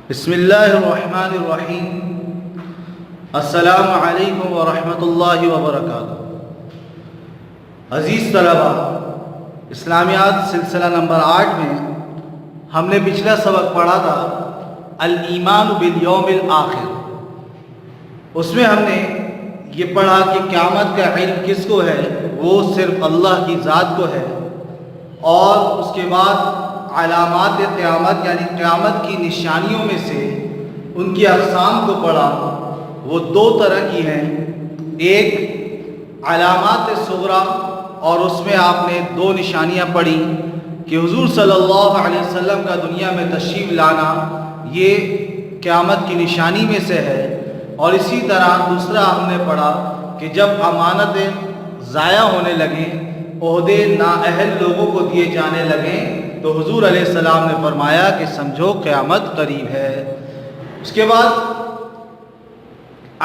بسم اللہ الرحمن الرحیم۔ السلام علیکم ورحمۃ اللہ وبرکاتہ۔ عزیز طلبہ، اسلامیات سلسلہ نمبر 8 میں ہم نے پچھلا سبق پڑھا تھا الایمان بالیوم الآخر۔ اس میں ہم نے یہ پڑھا کہ قیامت کا علم کس کو ہے، وہ صرف اللہ کی ذات کو ہے، اور اس کے بعد علامات قیامت یعنی قیامت کی نشانیوں میں سے ان کی اقسام کو پڑھا۔ وہ دو طرح کی ہیں، ایک علامات صغریٰ، اور اس میں آپ نے دو نشانیاں پڑھی کہ حضور صلی اللہ علیہ وسلم کا دنیا میں تشریف لانا یہ قیامت کی نشانی میں سے ہے، اور اسی طرح دوسرا ہم نے پڑھا کہ جب امانتیں ضائع ہونے لگیں، عہدے نااہل لوگوں کو دیے جانے لگیں، تو حضور علیہ السلام نے فرمایا کہ سمجھو قیامت قریب ہے۔ اس کے بعد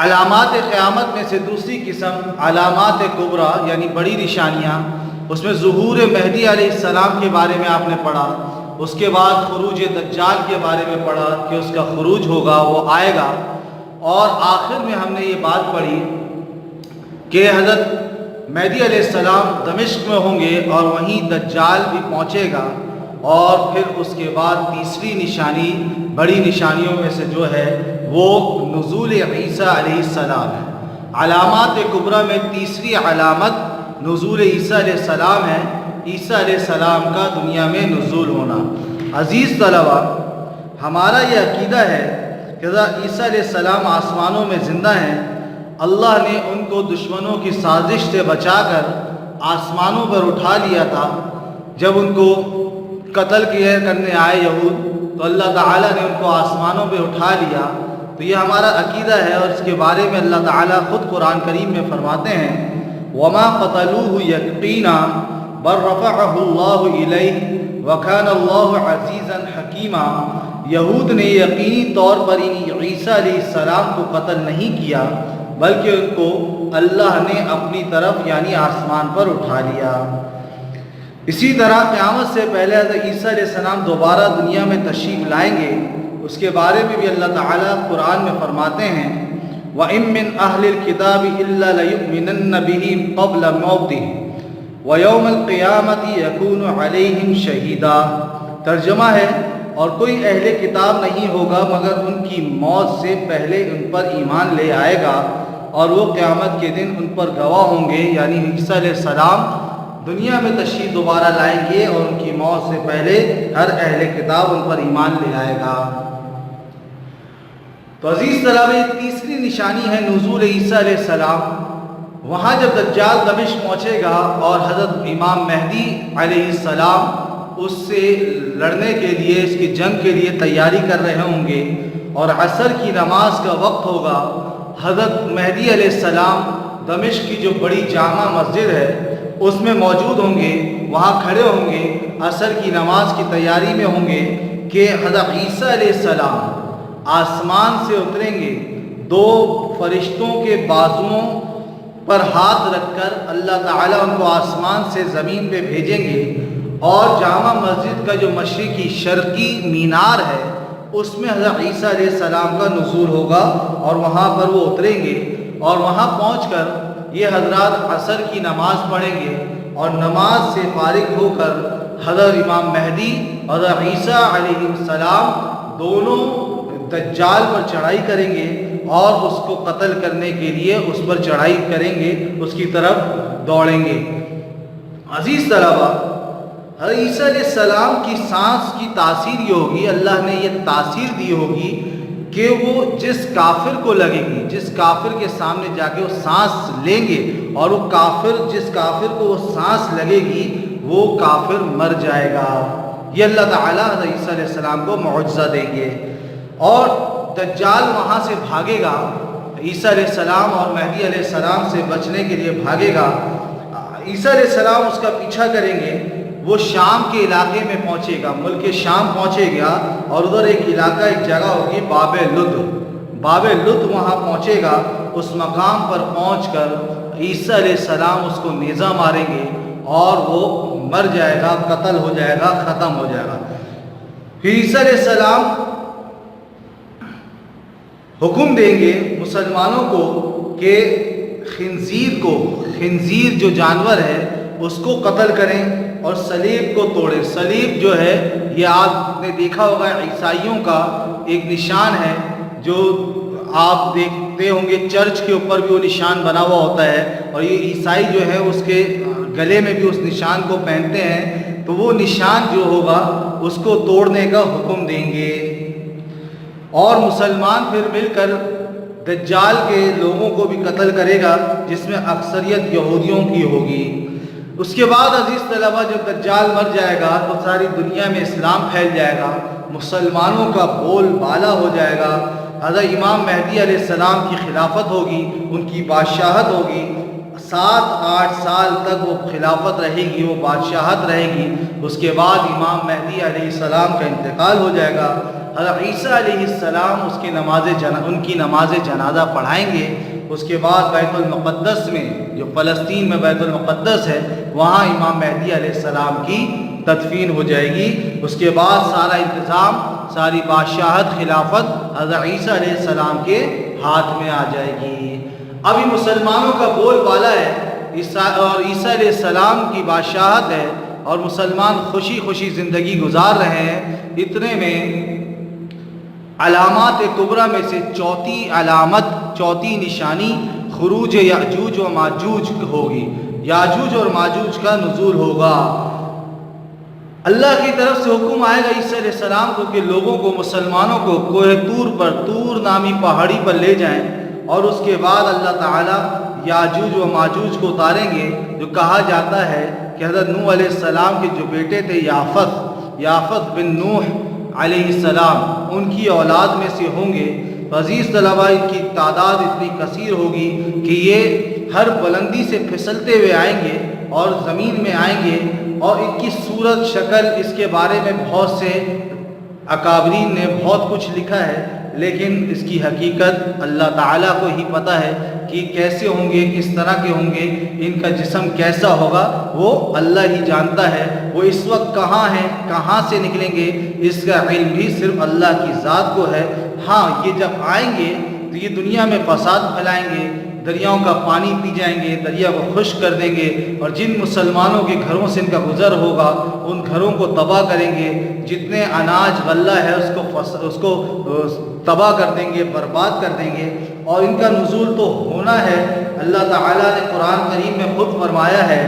علامات قیامت میں سے دوسری قسم علامات کبریٰ یعنی بڑی نشانیاں، اس میں ظہور مہدی علیہ السلام کے بارے میں آپ نے پڑھا، اس کے بعد خروج دجال کے بارے میں پڑھا کہ اس کا خروج ہوگا، وہ آئے گا، اور آخر میں ہم نے یہ بات پڑھی کہ حضرت مہدی علیہ السلام دمشق میں ہوں گے اور وہیں دجال بھی پہنچے گا، اور پھر اس کے بعد تیسری نشانی بڑی نشانیوں میں سے جو ہے وہ نزول عیسیٰ علیہ السلام ہے۔ علامات کبریٰ میں تیسری علامت نزول عیسیٰ علیہ السلام ہے، عیسیٰ علیہ السلام کا دنیا میں نزول ہونا۔ عزیز طلبہ، ہمارا یہ عقیدہ ہے کہ عیسیٰ علیہ السلام آسمانوں میں زندہ ہیں۔ اللہ نے ان کو دشمنوں کی سازش سے بچا کر آسمانوں پر اٹھا لیا تھا۔ جب ان کو قتل کرنے آئے یہود، تو اللہ تعالیٰ نے ان کو آسمانوں پہ اٹھا لیا۔ تو یہ ہمارا عقیدہ ہے، اور اس کے بارے میں اللہ تعالیٰ خود قرآن کریم میں فرماتے ہیں وَمَا قَتَلُوهُ يَقِينًا بَلْ رَفَعَهُ اللَّهُ إِلَيْهِ وَكَانَ اللَّهُ عَزِيزًا حَكِيمًا۔ یہود نے یقینی طور پر عیسیٰ علیہ السلام کو قتل نہیں کیا، بلکہ ان کو اللہ نے اپنی طرف یعنی آسمان پر اٹھا لیا۔ اسی طرح قیامت سے پہلے حضرت عیسیٰ علیہ السلام دوبارہ دنیا میں تشریف لائیں گے، اس کے بارے میں بھی اللہ تعالیٰ قرآن میں فرماتے ہیں وَإِن مِّنْ أَهْلِ الْكِتَابِ إِلَّا لَيُؤْمِنَنَّ بِهِ قَبْلَ مَوْتِهِ وَيَوْمَ الْقِيَامَةِ يَكُونُ عَلَيْهِمْ شَهِيدًا۔ ترجمہ ہے، اور کوئی اہل کتاب نہیں ہوگا مگر ان کی موت سے پہلے ان پر ایمان لے آئے گا، اور وہ قیامت کے دن ان پر گواہ ہوں گے، یعنی عیسیٰ علیہ السلام دنیا میں تشریف دوبارہ لائیں گے، اور ان کی موت سے پہلے ہر اہل کتاب ان پر ایمان لے آئے گا۔ تو عزیز طلبہ، یہ تیسری نشانی ہے نزول عیسیٰ علیہ السلام۔ وہاں جب دجال دمشق پہنچے گا اور حضرت امام مہدی علیہ السلام اس سے لڑنے کے لیے، اس کی جنگ کے لیے تیاری کر رہے ہوں گے، اور عصر کی نماز کا وقت ہوگا، حضرت مہدی علیہ السلام دمشق کی جو بڑی جامع مسجد ہے اس میں موجود ہوں گے، وہاں کھڑے ہوں گے، عصر کی نماز کی تیاری میں ہوں گے کہ حضرت عیسیٰ علیہ السلام آسمان سے اتریں گے، دو فرشتوں کے بازوؤں پر ہاتھ رکھ کر اللہ تعالیٰ ان کو آسمان سے زمین پہ بھیجیں گے، اور جامع مسجد کا جو مشرقی شرقی مینار ہے اس میں حضرت عیسیٰ علیہ السلام کا نزول ہوگا، اور وہاں پر وہ اتریں گے، اور وہاں پہنچ کر یہ حضرات عصر کی نماز پڑھیں گے، اور نماز سے فارغ ہو کر حضرت امام مہدی اور عیسیٰ علیہ السلام دونوں دجال پر چڑھائی کریں گے، اور اس کو قتل کرنے کے لیے اس پر چڑھائی کریں گے، اس کی طرف دوڑیں گے۔ عزیز طلبہ، حضرت عیسیٰ علیہ السلام کی سانس کی تاثیر یہ ہوگی، اللہ نے یہ تاثیر دی ہوگی کہ وہ جس کافر کو لگے گی، جس کافر کے سامنے جا کے وہ سانس لیں گے، اور وہ کافر جس کافر کو وہ سانس لگے گی وہ کافر مر جائے گا۔ یہ اللہ تعالیٰ حضرت عیسیٰ علیہ السلام کو معجزہ دیں گے، اور دجال وہاں سے بھاگے گا، عیسیٰ علیہ السلام اور مہدی علیہ السلام سے بچنے کے لیے بھاگے گا۔ عیسیٰ علیہ السلام اس کا پیچھا کریں گے، وہ شام کے علاقے میں پہنچے گا، ملک شام پہنچے گا، اور ادھر ایک علاقہ ایک جگہ ہوگی باب لد وہاں پہنچے گا۔ اس مقام پر پہنچ کر عیسیٰ علیہ السلام اس کو نیزہ ماریں گے، اور وہ مر جائے گا، قتل ہو جائے گا، ختم ہو جائے گا۔ پھر عیسیٰ علیہ السلام حکم دیں گے مسلمانوں کو کہ خنزیر جو جانور ہے اس کو قتل کریں اور صلیب کو توڑیں۔ صلیب جو ہے یہ آپ نے دیکھا ہوگا عیسائیوں کا ایک نشان ہے، جو آپ دیکھتے ہوں گے چرچ کے اوپر بھی وہ نشان بنا ہوا ہوتا ہے، اور یہ عیسائی جو ہے اس کے گلے میں بھی اس نشان کو پہنتے ہیں، تو وہ نشان جو ہوگا اس کو توڑنے کا حکم دیں گے۔ اور مسلمان پھر مل کر دجال کے لوگوں کو بھی قتل کرے گا، جس میں اکثریت یہودیوں کی ہوگی۔ اس کے بعد عزیز طلبہ جب دجال مر جائے گا تو ساری دنیا میں اسلام پھیل جائے گا، مسلمانوں کا بول بالا ہو جائے گا۔ حضرت امام مہدی علیہ السلام کی خلافت ہوگی، ان کی بادشاہت ہوگی، 7-8 سال تک وہ خلافت رہے گی، وہ بادشاہت رہے گی۔ اس کے بعد امام مہدی علیہ السلام کا انتقال ہو جائے گا۔ حضرت عیسیٰ علیہ السلام ان کی نماز جنازہ پڑھائیں گے۔ اس کے بعد بیت المقدس میں، جو فلسطین میں بیت المقدس ہے، وہاں امام مہدی علیہ السلام کی تدفین ہو جائے گی۔ اس کے بعد سارا انتظام، ساری بادشاہت، خلافت حضرت عیسیٰ علیہ السلام کے ہاتھ میں آ جائے گی۔ ابھی مسلمانوں کا بول بالا ہے اور عیسیٰ علیہ السلام کی بادشاہت ہے، اور مسلمان خوشی خوشی زندگی گزار رہے ہیں۔ اتنے میں علامات کبریٰ میں سے چوتھی نشانی خروج یاجوج و ماجوج ہوگی۔ یاجوج اور ماجوج کا نزول ہوگا۔ اللہ کی طرف سے حکم آئے گا عیسیٰ علیہ السلام کو کہ لوگوں کو، مسلمانوں کو کوہ طور نامی پہاڑی پر لے جائیں، اور اس کے بعد اللہ تعالیٰ یاجوج و ماجوج کو اتاریں گے۔ جو کہا جاتا ہے کہ حضرت نوح علیہ السلام کے جو بیٹے تھے یافت بن نوح علیہ السلام، ان کی اولاد میں سے ہوں گے۔ عزیز طلبہ، ان کی تعداد اتنی کثیر ہوگی کہ یہ ہر بلندی سے پھسلتے ہوئے آئیں گے اور زمین میں آئیں گے، اور ان کی صورت شکل، اس کے بارے میں بہت سے اکابرین نے بہت کچھ لکھا ہے، لیکن اس کی حقیقت اللہ تعالیٰ کو ہی پتہ ہے کہ کیسے ہوں گے، کس طرح کے ہوں گے، ان کا جسم کیسا ہوگا، وہ اللہ ہی جانتا ہے۔ وہ اس وقت کہاں ہیں، کہاں سے نکلیں گے، اس کا علم بھی صرف اللہ کی ذات کو ہے۔ ہاں، یہ جب آئیں گے تو یہ دنیا میں فساد پھیلائیں گے، دریاؤں کا پانی پی جائیں گے، دریا کو خشک کر دیں گے، اور جن مسلمانوں کے گھروں سے ان کا گزر ہوگا ان گھروں کو تباہ کریں گے۔ جتنے اناج غلہ ہے اس کو تباہ کر دیں گے، برباد کر دیں گے، اور ان کا نزول تو ہونا ہے۔ اللہ تعالیٰ نے قرآن کریم میں خود فرمایا ہے،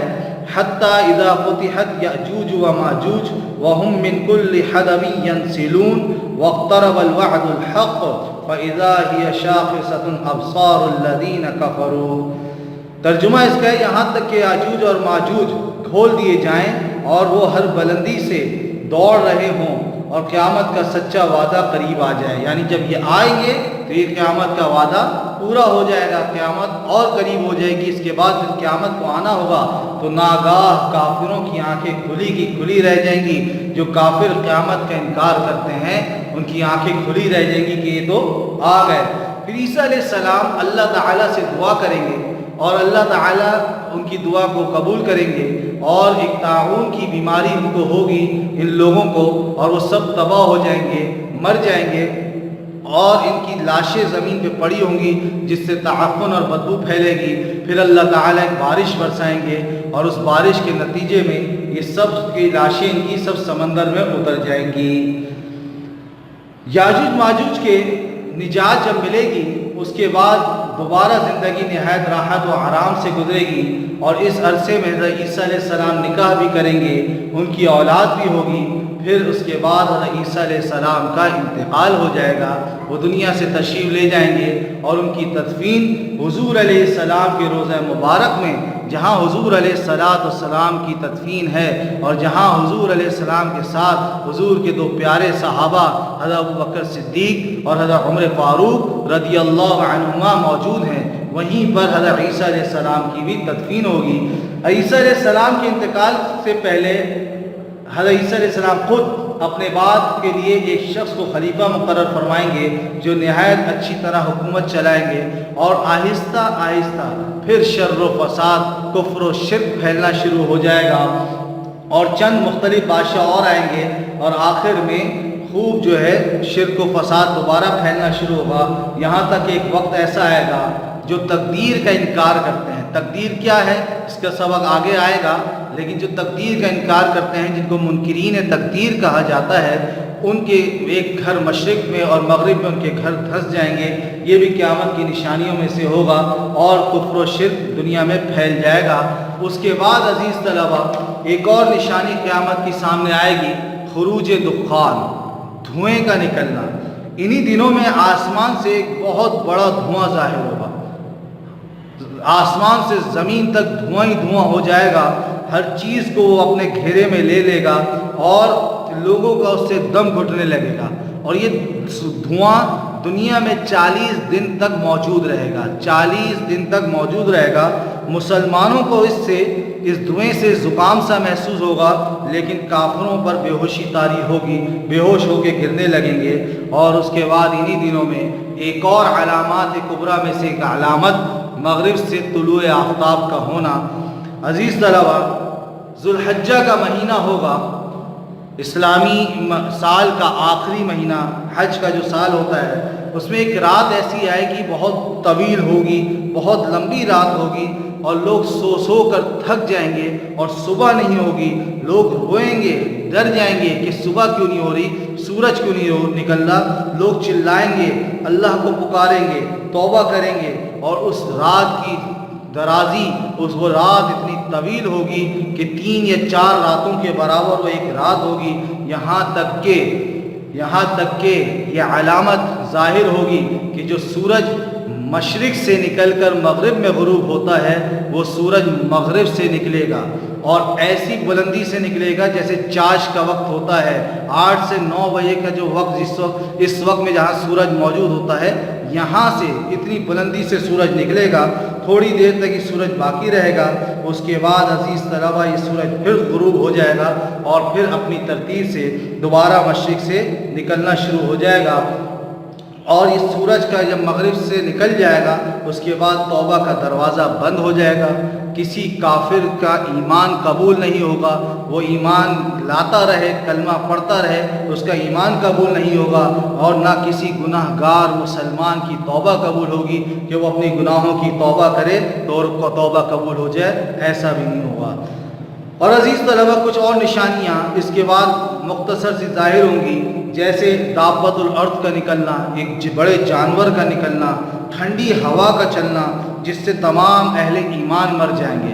حَتَّى إِذَا فُتِحَتْ يَأْجُوجُ وَمَأْجُوجُ وَهُمْ مِنْ كُلِّ حَدَبٍ يَنْسِلُونَ وَاقْتَرَبَ الْوَعْدُ الْحَقُّ فَإِذَا هِيَ شَاخِصَةٌ أَبْصَارُ الَّذِينَ كَفَرُوا۔ ترجمہ اس کا ہے یہاں تک کہ یاجوج اور ماجوج کھول دیے جائیں اور وہ ہر بلندی سے دوڑ رہے ہوں، اور قیامت کا سچا وعدہ قریب آ جائے۔ یعنی جب یہ آئیں گے تو یہ قیامت کا وعدہ پورا ہو جائے گا، قیامت اور قریب ہو جائے گی۔ اس کے بعد جب قیامت کو آنا ہوگا تو ناگاہ کافروں کی آنکھیں کھلی کی کھلی رہ جائیں گی۔ جو کافر قیامت کا انکار کرتے ہیں ان کی آنکھیں کھلی رہ جائیں گی کہ یہ تو آ گئے۔ پھر عیسیٰ علیہ السلام اللہ تعالیٰ سے دعا کریں گے، اور اللہ تعالیٰ ان کی دعا کو قبول کریں گے، اور ایک طاعون کی بیماری ان کو ہوگی، ان لوگوں کو، اور وہ سب تباہ ہو جائیں گے، مر جائیں گے، اور ان کی لاشیں زمین پہ پڑی ہوں گی جس سے تعفن اور بدبو پھیلے گی۔ پھر اللہ تعالیٰ ایک بارش برسائیں گے، اور اس بارش کے نتیجے میں یہ سب کی لاشیں ان کی سب سمندر میں اتر جائیں گی۔ یاجوج ماجوج کے نجات جب ملے گی، اس کے بعد دوبارہ زندگی نہایت راحت و آرام سے گزرے گی، اور اس عرصے میں حضرت عیسیٰ علیہ السلام نکاح بھی کریں گے، ان کی اولاد بھی ہوگی۔ پھر اس کے بعد حضرت عیسیٰ علیہ السلام کا انتقال ہو جائے گا، وہ دنیا سے تشریف لے جائیں گے، اور ان کی تدفین حضور علیہ السلام کے روضہ مبارک میں، جہاں حضور علیہ السلام کی تدفین ہے، اور جہاں حضور علیہ السلام کے ساتھ حضور کے دو پیارے صحابہ حضرت ابوبکر صدیق اور حضرت عمر فاروق رضی اللہ عنہما موجود ہیں، وہیں پر حضرت عیسیٰ علیہ السلام کی بھی تدفین ہوگی۔ عیسیٰ علیہ السلام کے انتقال سے پہلے حضرت عیسیٰ علیہ السلام خود اپنے بعد کے لیے ایک شخص کو خلیفہ مقرر فرمائیں گے، جو نہایت اچھی طرح حکومت چلائیں گے، اور آہستہ آہستہ پھر شر و فساد، کفر و شرک پھیلنا شروع ہو جائے گا، اور چند مختلف بادشاہ اور آئیں گے، اور آخر میں خوب جو ہے شرک و فساد دوبارہ پھیلنا شروع ہوگا، یہاں تک ایک وقت ایسا آئے گا جو تقدیر کا انکار کرتے ہیں۔ تقدیر کیا ہے اس کا سبق آگے آئے گا، لیکن جو تقدیر کا انکار کرتے ہیں، جن کو منکرین تقدیر کہا جاتا ہے، ان کے ایک گھر مشرق میں اور مغرب میں ان کے گھر دھنس جائیں گے۔ یہ بھی قیامت کی نشانیوں میں سے ہوگا اور کفر و شرک دنیا میں پھیل جائے گا۔ اس کے بعد عزیز طلبہ ایک اور نشانی قیامت کی سامنے آئے گی، خروج دخان، دھوئیں کا نکلنا۔ انہی دنوں میں آسمان سے ایک بہت بڑا دھواں ظاہر ہوگا، آسمان سے زمین تک دھواں ہی دھواں ہو جائے گا، ہر چیز کو وہ اپنے گھیرے میں لے لے گا اور لوگوں کا اس سے دم گھٹنے لگے گا، اور یہ دھواں دنیا میں 40 دن تک موجود رہے گا، 40 دن تک موجود رہے گا۔ مسلمانوں کو اس دھوئیں سے زکام سا محسوس ہوگا، لیکن کافروں پر بے ہوشی طاری ہوگی، بے ہوش ہو کے گرنے لگیں گے۔ اور اس کے بعد انہی دنوں میں ایک اور علامات کبریٰ میں سے ایک علامت مغرب سے طلوع آفتاب کا ہونا۔ عزیز طلبہ، ذوالحجہ کا مہینہ ہوگا، اسلامی سال کا آخری مہینہ، حج کا جو سال ہوتا ہے، اس میں ایک رات ایسی آئے گی بہت طویل ہوگی، بہت لمبی رات ہوگی، اور لوگ سو سو کر تھک جائیں گے اور صبح نہیں ہوگی، لوگ روئیں گے، ڈر جائیں گے کہ صبح کیوں نہیں ہو رہی، سورج کیوں نہیں نکل رہا، لوگ چلائیں گے، اللہ کو پکاریں گے، توبہ کریں گے، اور اس رات کی درازی، وہ رات اتنی طویل ہوگی کہ 3 یا 4 راتوں کے برابر وہ ایک رات ہوگی، یہاں تک کہ یہ علامت ظاہر ہوگی کہ جو سورج مشرق سے نکل کر مغرب میں غروب ہوتا ہے، وہ سورج مغرب سے نکلے گا اور ایسی بلندی سے نکلے گا جیسے چاش کا وقت ہوتا ہے، 8 سے 9 بجے کا جو وقت اس وقت میں جہاں سورج موجود ہوتا ہے، یہاں سے اتنی بلندی سے سورج نکلے گا، تھوڑی دیر تک یہ سورج باقی رہے گا، اس کے بعد عزیز طلبہ یہ سورج پھر غروب ہو جائے گا اور پھر اپنی ترتیب سے دوبارہ مشرق سے نکلنا شروع ہو جائے گا۔ اور اس سورج کا جب مغرب سے نکل جائے گا، اس کے بعد توبہ کا دروازہ بند ہو جائے گا، کسی کافر کا ایمان قبول نہیں ہوگا، وہ ایمان لاتا رہے، کلمہ پڑھتا رہے، اس کا ایمان قبول نہیں ہوگا، اور نہ کسی گناہ گار مسلمان کی توبہ قبول ہوگی کہ وہ اپنی گناہوں کی توبہ کرے تو اور کو توبہ قبول ہو جائے، ایسا بھی نہیں ہوگا۔ اور عزیز طلبہ، کچھ اور نشانیاں اس کے بعد مختصر سی ظاہر ہوں گی، جیسے دابۃ الارض کا نکلنا، ایک بڑے جانور کا نکلنا، ٹھنڈی ہوا کا چلنا جس سے تمام اہل ایمان مر جائیں گے۔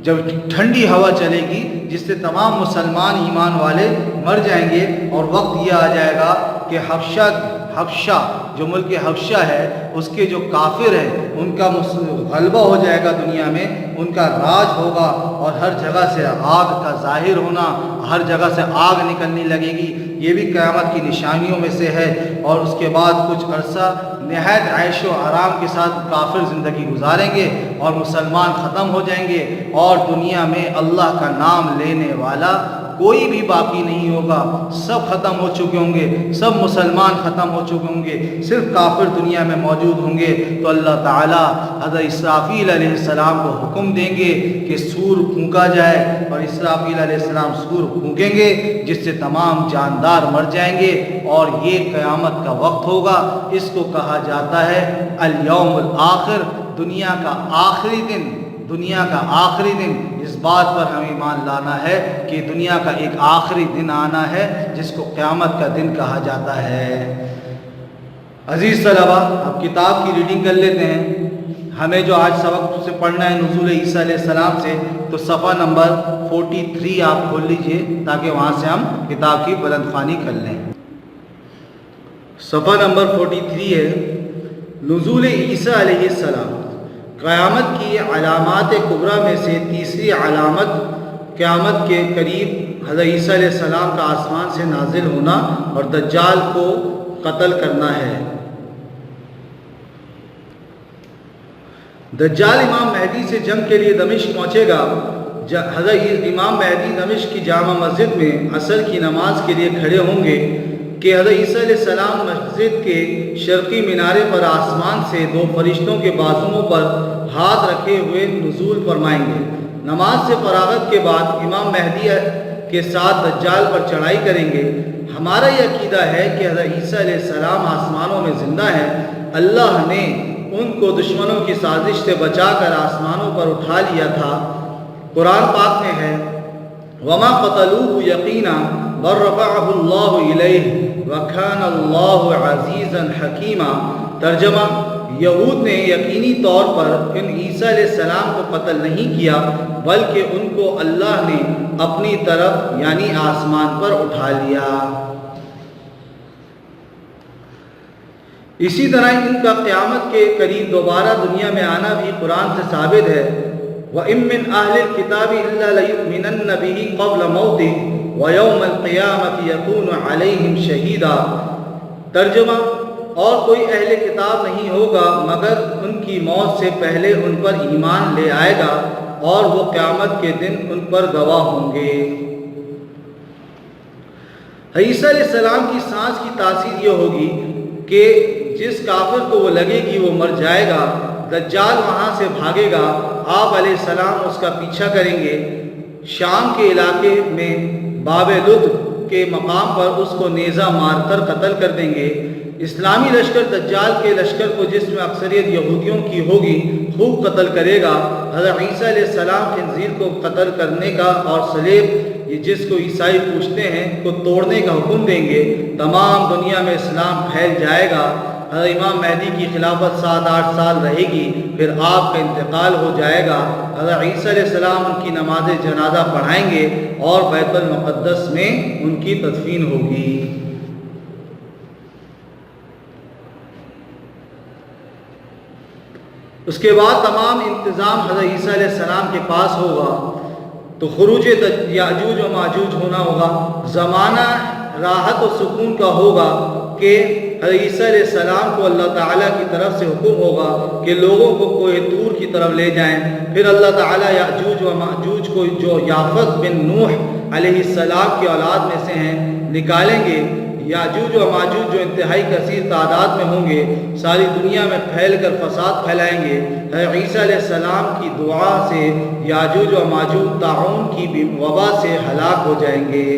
جب ٹھنڈی ہوا چلے گی جس سے تمام مسلمان ایمان والے مر جائیں گے، اور وقت یہ آ جائے گا کہ حبشہ جو ملک حبشہ ہے، اس کے جو کافر ہیں ان کا غلبہ ہو جائے گا، دنیا میں ان کا راج ہوگا، اور ہر جگہ سے آگ کا ظاہر ہونا، ہر جگہ سے آگ نکلنے لگے گی، یہ بھی قیامت کی نشانیوں میں سے ہے۔ اور اس کے بعد کچھ عرصہ نہایت عیش و آرام کے ساتھ کافر زندگی گزاریں گے اور مسلمان ختم ہو جائیں گے، اور دنیا میں اللہ کا نام لینے والا کوئی بھی باقی نہیں ہوگا، سب ختم ہو چکے ہوں گے، سب مسلمان ختم ہو چکے ہوں گے، صرف کافر دنیا میں موجود ہوں گے۔ تو اللہ تعالیٰ حضرت اسرافیل علیہ السلام کو حکم دیں گے کہ سور پھونکا جائے، اور اسرافیل علیہ السلام سور پھونکیں گے جس سے تمام جاندار مر جائیں گے، اور یہ قیامت کا وقت ہوگا۔ اس کو کہا جاتا ہے الیوم الآخر، دنیا کا آخری دن۔ دنیا کا آخری دن، اس بات پر ہمیں ایمان لانا ہے کہ دنیا کا ایک آخری دن آنا ہے جس کو قیامت کا دن کہا جاتا ہے۔ عزیز طلبہ، اب کتاب کی ریڈنگ کر لیتے ہیں۔ ہمیں جو آج سبق سے پڑھنا ہے نزول عیسیٰ علیہ السلام سے، تو صفحہ نمبر 43 آپ کھول لیجئے تاکہ وہاں سے ہم کتاب کی بلند خوانی کر لیں۔ صفحہ نمبر 43 ہے نزول عیسیٰ علیہ السلام۔ قیامت کی علامات کبریٰ میں سے تیسری علامت قیامت کے قریب حضرت عیسیٰ علیہ السلام کا آسمان سے نازل ہونا اور دجال کو قتل کرنا ہے۔ دجال امام مہدی سے جنگ کے لیے دمشق پہنچے گا۔ حضرت امام مہدی دمشق کی جامع مسجد میں عصر کی نماز کے لیے کھڑے ہوں گے کہ حضرت عیسیٰ علیہ السلام مسجد کے شرقی مینارے پر آسمان سے 2 فرشتوں کے بازوؤں پر ہاتھ رکھے ہوئے نزول فرمائیں گے۔ نماز سے فراغت کے بعد امام مہدی کے ساتھ دجال پر چڑھائی کریں گے۔ ہمارا یہ عقیدہ ہے کہ حضرت عیسیٰ علیہ السلام آسمانوں میں زندہ ہیں، اللہ نے ان کو دشمنوں کی سازش سے بچا کر آسمانوں پر اٹھا لیا تھا۔ قرآن پاک میں ہے وَمَا قَتَلُوهُ يَقِينًا بَلْ رَفَعَهُ اللَّهُ إِلَيْهِ وَكَانَ اللَّهُ عَزِيزًا حَكِيمًا۔ ترجمہ، یہود نے یقینی طور پر ان عیسیٰ علیہ السلام کو قتل نہیں کیا، بلکہ ان کو اللہ نے اپنی طرف یعنی آسمان پر اٹھا لیا۔ اسی طرح ان کا قیامت کے قریب دوبارہ دنیا میں آنا بھی قرآن سے ثابت ہے۔ وَإِن مِّنْ أَهْلِ الْكِتَابِ إِلَّا لَيُؤْمِنَنَّ بِهِ قَبْلَ مَوْتِهِ وَيَوْمَ الْقِيَامَةِ يَكُونُ عَلَيْهِمْ شَهِيدًا۔ ترجمہ، اور کوئی اہل کتاب نہیں ہوگا مگر ان کی موت سے پہلے ان پر ایمان لے آئے گا اور وہ قیامت کے دن ان پر گواہ ہوں گے۔ عیسیٰ علیہ السلام کی سانس کی تاثیر یہ ہوگی کہ جس کافر کو وہ لگے گی وہ مر جائے گا۔ دجال وہاں سے بھاگے گا، آپ علیہ السلام اس کا پیچھا کریں گے، شام کے علاقے میں باب لد کے مقام پر اس کو نیزہ مار کر قتل کر دیں گے۔ اسلامی لشکر دجال کے لشکر کو جس میں اکثریت یہودیوں کی ہوگی خوب قتل کرے گا۔ حضرت عیسیٰ علیہ السلام خنزیر کو قتل کرنے کا اور صلیب جس کو عیسائی پوچھتے ہیں کو توڑنے کا حکم دیں گے۔ تمام دنیا میں اسلام پھیل جائے گا۔ حضرت امام مہدی کی خلافت 7-8 سال رہے گی، پھر آپ کا انتقال ہو جائے گا۔ حضرت عیسیٰ علیہ السلام ان کی نماز جنازہ پڑھائیں گے اور بیت المقدس میں ان کی تدفین ہوگی۔ اس کے بعد تمام انتظام حضرت عیسیٰ علیہ السلام کے پاس ہوگا، تو خروج یاجوج و ماجوج ہونا ہوگا۔ زمانہ راحت و سکون کا ہوگا کہ حضرت عیسیٰ علیہ السلام کو اللہ تعالیٰ کی طرف سے حکم ہوگا کہ لوگوں کو کوہ طور کی طرف لے جائیں۔ پھر اللہ تعالیٰ یاجوج و ماجوج کو جو یافت بن نوح علیہ السلام کی اولاد میں سے ہیں نکالیں گے۔ یاجوج و ماجوج جو انتہائی کثیر تعداد میں ہوں گے، ساری دنیا میں پھیل کر فساد پھیلائیں گے۔ حضرت عیسیٰ علیہ السلام کی دعا سے یاجوج و ماجوج طاعون کی وبا سے ہلاک ہو جائیں گے۔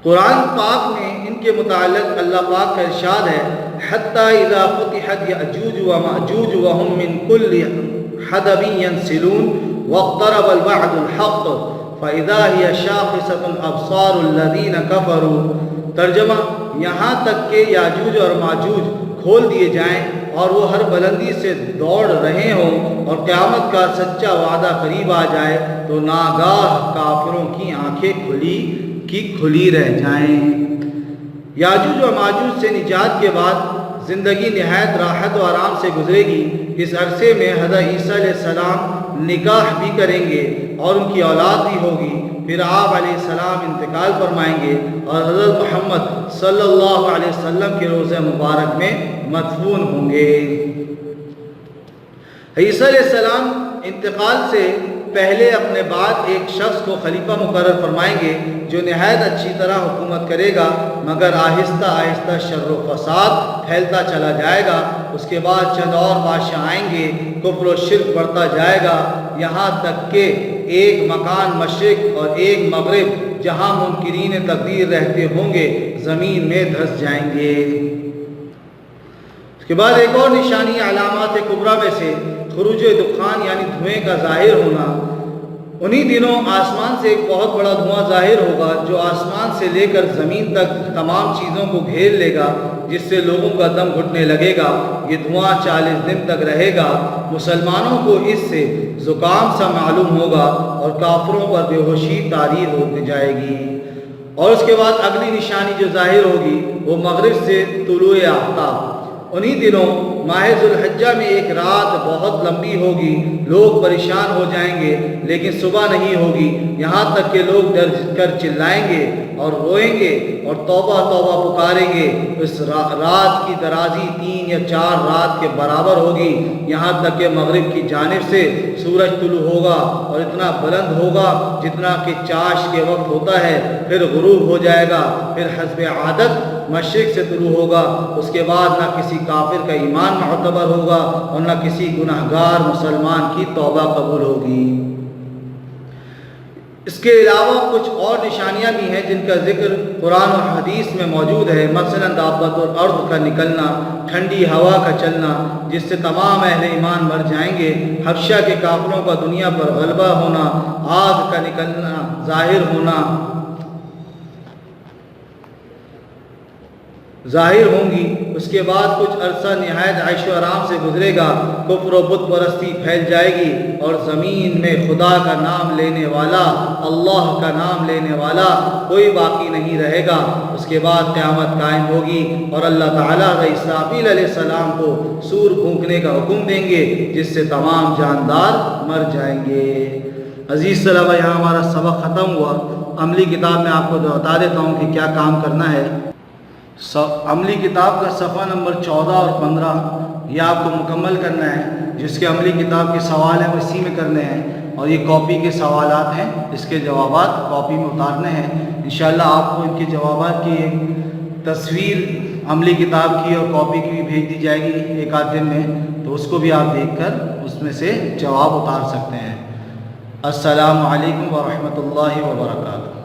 قرآن پاک میں ان کے متعلق اللہ پاک کا ارشاد ہے حَتَّى إِذَا فُتِحَتْ يَأْجُوجُ وَمَأْجُوجُ وَهُم مِّن كُلِّ حَدَبٍ يَنْسِلُونَ وَاقْتَرَبَ الْوَعْدُ الْحَقُّ فَإِذَا هِيَ شَاخِصَةٌ أَبْصَارُ الَّذِينَ كَفَرُوا۔ ترجمہ، یہاں تک کہ یاجوج اور ماجوج کھول دیے جائیں اور وہ ہر بلندی سے دوڑ رہے ہوں اور قیامت کا سچا وعدہ قریب آ جائے تو ناگاہ کافروں کی آنکھیں کھلی رہ جائیں۔ یاجوج و ماجوج سے نجات کے بعد زندگی نہایت راحت و آرام سے گزرے گی۔ اس عرصے میں حضرت عیسیٰ علیہ السلام نکاح بھی کریں گے اور ان کی اولاد بھی ہوگی۔ پھر آپ علیہ السلام انتقال فرمائیں گے اور حضرت محمد صلی اللہ علیہ وسلم کے روضہ مبارک میں مدفون ہوں گے۔ عیسیٰ علیہ السلام انتقال سے پہلے اپنے بعد ایک شخص کو خلیفہ مقرر فرمائیں گے جو نہایت اچھی طرح حکومت کرے گا، مگر آہستہ آہستہ شر و فساد پھیلتا چلا جائے گا۔ اس کے بعد چند اور بادشاہ آئیں گے، کفر و شرک بڑھتا جائے گا، یہاں تک کہ ایک مکان مشرق اور ایک مغرب جہاں منکرین تقدیر رہتے ہوں گے زمین میں دھس جائیں گے۔ اس کے بعد ایک اور نشانی علامات کبریٰ میں سے خروج دخان یعنی دھوئیں کا ظاہر ہونا۔ انہی دنوں آسمان سے ایک بہت بڑا دھواں ظاہر ہوگا جو آسمان سے لے کر زمین تک تمام چیزوں کو گھیر لے گا، جس سے لوگوں کا دم گھٹنے لگے گا۔ یہ دھواں 40 دن تک رہے گا۔ مسلمانوں کو اس سے زکام سا معلوم ہوگا اور کافروں پر بے ہوشی طاری ہو جائے گی۔ اور اس کے بعد اگلی نشانی جو ظاہر ہوگی وہ مغرب سے طلوع آفتاب۔ انہی دنوں ماہ ذوالحجہ میں ایک رات بہت لمبی ہوگی، لوگ پریشان ہو جائیں گے لیکن صبح نہیں ہوگی، یہاں تک کہ لوگ ڈر کر چلائیں گے اور روئیں گے اور توبہ توبہ پکاریں گے۔ اس رات کی درازی 3 یا 4 رات کے برابر ہوگی، یہاں تک کہ مغرب کی جانب سے سورج طلوع ہوگا اور اتنا بلند ہوگا جتنا کہ چاش کے وقت ہوتا ہے، پھر غروب ہو جائے گا، پھر حسب عادت مشرق سے طلوع ہوگا۔ اس کے بعد نہ کسی کافر کا ایمان معتبر ہوگا اور نہ کسی گناہگار مسلمان کی توبہ قبول ہوگی۔ اس کے علاوہ کچھ اور نشانیاں بھی ہیں جن کا ذکر قرآن اور حدیث میں موجود ہے، مثلا دابۃ الارض کا نکلنا، ٹھنڈی ہوا کا چلنا جس سے تمام اہل ایمان مر جائیں گے، حبشہ کے کافروں کا دنیا پر غلبہ ہونا، آگ کا نکلنا ظاہر ہوں گی، اس کے بعد کچھ عرصہ نہایت عیش و آرام سے گزرے گا، کفر و بت پرستی پھیل جائے گی اور زمین میں خدا کا نام لینے والا، اللہ کا نام لینے والا کوئی باقی نہیں رہے گا۔ اس کے بعد قیامت قائم ہوگی اور اللہ تعالیٰ اسرافیل علیہ السلام کو سور پھونکنے کا حکم دیں گے جس سے تمام جاندار مر جائیں گے۔ عزیز طلبہ، یہاں ہمارا سبق ختم ہوا۔ عملی کتاب میں آپ کو بتا دیتا ہوں کہ کیا کام کرنا ہے۔ عملی کتاب کا صفحہ نمبر 14 اور 15 یہ آپ کو مکمل کرنا ہے، جس کے عملی کتاب کے سوال ہیں وہ اسی میں کرنے ہیں، اور یہ کاپی کے سوالات ہیں، اس کے جوابات کاپی میں اتارنے ہیں۔ انشاءاللہ آپ کو ان کے جوابات کی ایک تصویر عملی کتاب کی اور کاپی کی بھی بھیج دی جائے گی ایک آدھ دن میں، تو اس کو بھی آپ دیکھ کر اس میں سے جواب اتار سکتے ہیں۔ السلام علیکم ورحمۃ اللہ وبرکاتہ۔